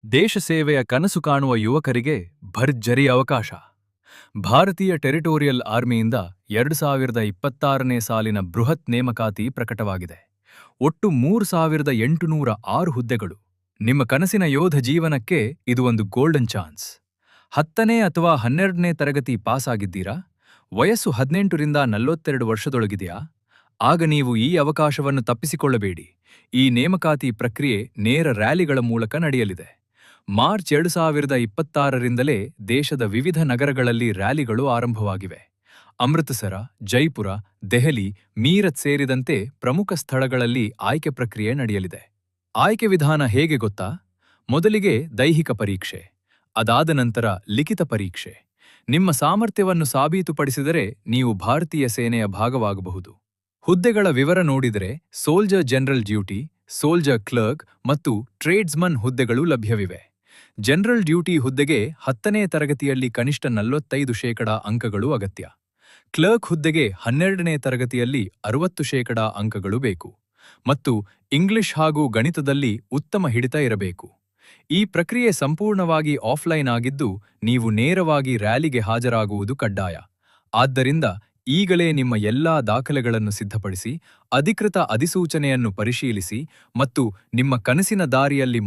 ದೇಶ ಸೇವೆಯ ಕನಸು ಕಾಣುವ ಯುವಕರಿಗೆ ಭರ್ಜರಿ ಅವಕಾಶ. ಭಾರತೀಯ ಟೆರಿಟೋರಿಯಲ್ ಆರ್ಮಿಯಿಂದ 2026ನೇ ಸಾಲಿನ ಬೃಹತ್ ನೇಮಕಾತಿ ಪ್ರಕಟವಾಗಿದೆ. ಒಟ್ಟು 3806 ಹುದ್ದೆಗಳು. ನಿಮ್ಮ ಕನಸಿನ ಯೋಧ ಜೀವನಕ್ಕೆ ಇದು ಒಂದು ಗೋಲ್ಡನ್ ಚಾನ್ಸ್. 10ನೇ ಅಥವಾ 12ನೇ ತರಗತಿ ಪಾಸ್ ಆಗಿದ್ದೀರಾ? ವಯಸ್ಸು 18ರಿಂದ 42 ವರ್ಷದೊಳಗಿದೆಯಾ? ಆಗ ನೀವು ಈ ಅವಕಾಶವನ್ನು ತಪ್ಪಿಸಿಕೊಳ್ಳಬೇಡಿ. ಈ ನೇಮಕಾತಿ ಪ್ರಕ್ರಿಯೆ ನೇರ ರ್ಯಾಲಿಗಳ ಮೂಲಕ ನಡೆಯಲಿದೆ. ಮಾರ್ಚ್ 2026ರಿಂದಲೇ ದೇಶದ ವಿವಿಧ ನಗರಗಳಲ್ಲಿ ರ್ಯಾಲಿಗಳು ಆರಂಭವಾಗಿವೆ. ಅಮೃತಸರ, ಜೈಪುರ, ದೆಹಲಿ, ಮೀರತ್ ಸೇರಿದಂತೆ ಪ್ರಮುಖ ಸ್ಥಳಗಳಲ್ಲಿ ಆಯ್ಕೆ ಪ್ರಕ್ರಿಯೆ ನಡೆಯಲಿದೆ. ಆಯ್ಕೆ ವಿಧಾನ ಹೇಗೆ ಗೊತ್ತಾ? ಮೊದಲಿಗೆ ದೈಹಿಕ ಪರೀಕ್ಷೆ, ಅದಾದ ನಂತರ ಲಿಖಿತ ಪರೀಕ್ಷೆ. ನಿಮ್ಮ ಸಾಮರ್ಥ್ಯವನ್ನು ಸಾಬೀತುಪಡಿಸಿದರೆ ನೀವು ಭಾರತೀಯ ಸೇನೆಯ ಭಾಗವಾಗಬಹುದು. ಹುದ್ದೆಗಳ ವಿವರ ನೋಡಿದರೆ soldier general duty, soldier clerk ಮತ್ತು ಟ್ರೇಡ್ಸ್ಮನ್ ಹುದ್ದೆಗಳು ಲಭ್ಯವಿವೆ. ಜನರಲ್ ಡ್ಯೂಟಿ ಹುದ್ದೆಗೆ 10ನೇ ತರಗತಿಯಲ್ಲಿ ಕನಿಷ್ಠ 45% ಅಂಕಗಳು ಅಗತ್ಯ. ಕ್ಲರ್ಕ್ ಹುದ್ದೆಗೆ 12ನೇ ತರಗತಿಯಲ್ಲಿ 60% ಅಂಕಗಳು ಬೇಕು ಮತ್ತು ಇಂಗ್ಲಿಷ್ ಹಾಗೂ ಗಣಿತದಲ್ಲಿ ಉತ್ತಮ ಹಿಡಿತ ಇರಬೇಕು. ಈ ಪ್ರಕ್ರಿಯೆ ಸಂಪೂರ್ಣವಾಗಿ ಆಫ್ಲೈನ್ ಆಗಿದ್ದು ನೀವು ನೇರವಾಗಿ ರ್ಯಾಲಿಗೆ ಹಾಜರಾಗುವುದು ಕಡ್ಡಾಯ. ಆದ್ದರಿಂದ ಈಗಲೇ ನಿಮ್ಮ ಎಲ್ಲಾ ದಾಖಲೆಗಳನ್ನು ಸಿದ್ಧಪಡಿಸಿ, ಅಧಿಕೃತ ಅಧಿಸೂಚನೆಯನ್ನು ಪರಿಶೀಲಿಸಿ ಮತ್ತು ನಿಮ್ಮ ಕನಸಿನ ದಾರಿಯಲ್ಲಿ